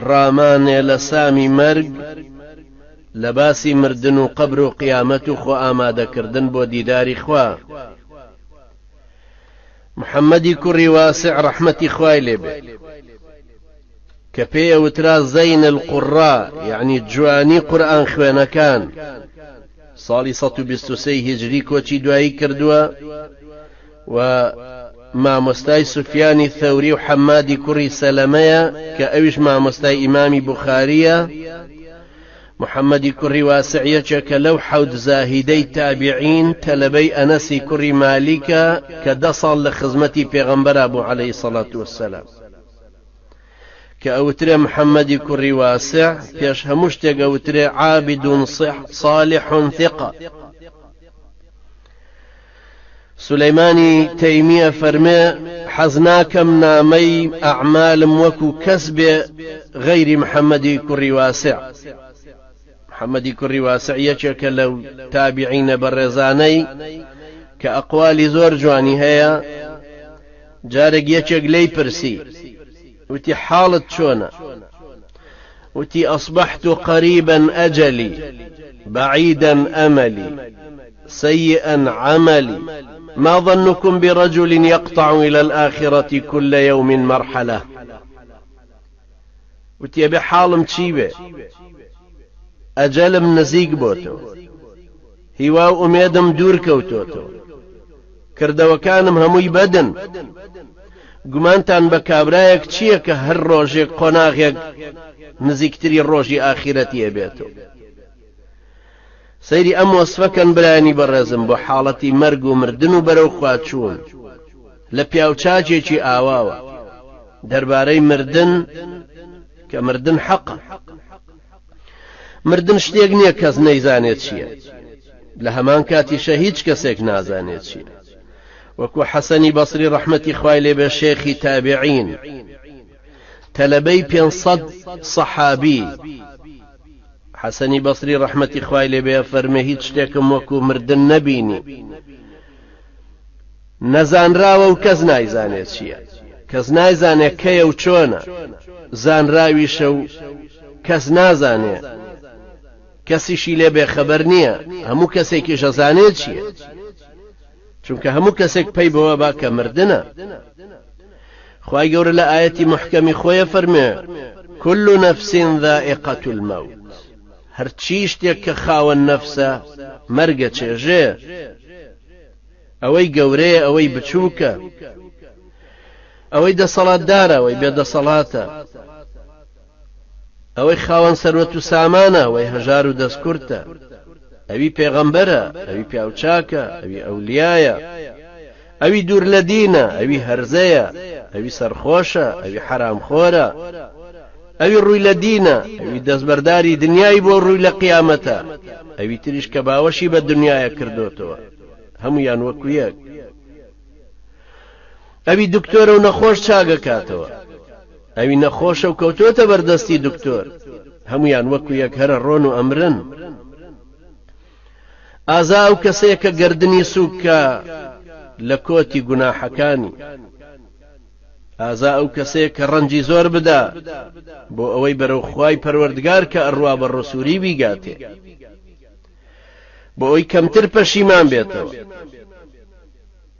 ڕامانێ لە سامی مەرگ لە باسی مردن و قەبر و قیامەت و خۆ ئامادەکردن بۆ دیداری خوا. محەممەدی کوڕی واسع ڕەحمەتی خوای لێبێ کە پێی ئەوترا زەین القوڕا یعنی جوانی قورئان خوێنەکان ساڵی 123 هیجری کۆچی دوایی کردووە و مامۆستای سوفیانی ثەوری و حەمادی کوڕی سەلەمەیە کە ئەویش مامۆستای ئیمامی بوخاریە. محەممەدی کوڕی واسع یەکێکە لەو حەوت زاهیدەی تابعین تەلەبەی ئەنەسی کوڕی مالیکە کە 10 ساڵ لە خزمەتی پێغەمبەرا بوو عەلەیهی سەڵات وەسسەلام کە ئەوترێ محەممەدی کوڕی واسع پێش هەموو شتێک ئەوترێ عابد صالح ثقة. سولەیمانی تەیمیە فەرمێ حەز ناکەم نامەی ئەعمالم وەکو کەس بێ غەیری محەممەدی کوڕی واسع. محەممەدی کوڕی واسع یەکێکە لەو تابعینە بەڕێزانەی کە ئەقوالی زۆر جوانی هەیە. جارێک یەکێک لێی پرسی وتی حاڵت چۆنە؟ وتی أصبحت قريبا أجلي بعيدا أملي سيئا عملي ما ظنكم برجل يقطع إلى الآخرة كل يوم مرحلة. وتی ئەبێ حاڵم چی بێ؟ ئەجەلم نزیک بۆتەوە، هیوا و ئومێدم دوور کەوتۆتەوە، کردەوەکانم هەمووی بەدن. گومانتان بە کابرایەک چییە کە هەر ڕۆژێک قۆناغێک نزیکتری ڕۆژی ئاخیرەتی ئەبێتەوە؟ سەیری ئەم وەسفەکەن برانی بەڕێزم بۆ حاڵەتی مەرگ و مردن و بەرەو خواچوون لە پیاوچاکێکی ئاواوە دەربارەی مردن کە مردن حەقە. مردن شتێک نییە کەس نەیزانێت چییە، لە هەمان کاتیشە هیچ کەسێک نازانێت چییە. وەکو حەسەنی بەسری ڕەحمەتی خوای لێبێ شێخی تابعین تەلەبەی 500 سەحابی حەسەنی بەسری ڕەحمەتی خوای لێبێ فەرمێ هیچ شتێکم وەکو مردن نەبینی. نەزانراوە و کەس نایزانێت چییە، کەس نایزانێت کەیە و چۆنە، زانراویشە و کەس نازانێ، کەسیشی لێ بێخەبەر نییە، هەموو کەسێکیش ئەزانێت چییە، چونکە هەموو کەسێک پێی بەوە با کە مردنە. خوای گەورە لە ئایەتی محکەمی خۆیە فەرمێ كل نفس ذائقة الموت. هەرچی شتێک کە خاوەن نەفسە مەرگە چێژێ، ئەوەی گەورەیە ئەوەی بچووکە، ئەوەی دەسەڵاتدارە ئەوەی بێدەسەڵاتە، ئەوەی خاوەن سەروەت و سامانە ئەوەی هەژار و دەستکورتە، ئەوی پێغەمبەرە ئەوی پیاوچاکە ئەوی ئەولیایە، ئەوی دوور لە دینە ئەوی هەرزەیە، ئەوی سەرخۆشە ئەوی حرامخۆرە، ئەوی ڕووی لە دینە ئەوی دەستبەرداری دنیای بۆ ڕووی لە قیامەتە، ئەوی تریش کە باوەشی بە دنیایە کردوتەوە، هەمویان وەکو یەک. ئەوی دکتۆرە و نەخۆش چاگەکاتەوە، ئەوی نەخۆشە و کەوتۆتە بەردەستی دکتۆر، هەمویان وەکو یەک هەرە ڕۆن و ئەمرن. ئازا ئەو کەسەیە کە گەردنی سووکە لە کۆتی گوناحەکانی، ئازا ئەو کەسەیە کە ڕەنجی زۆر بدا بۆ ئەوەی بەرەو خوای پەروەردگار کە ئەڕوا بە ڕسووری بیگاتێ، بۆ ئەوی کەمتر پەشیمان بێتەوە،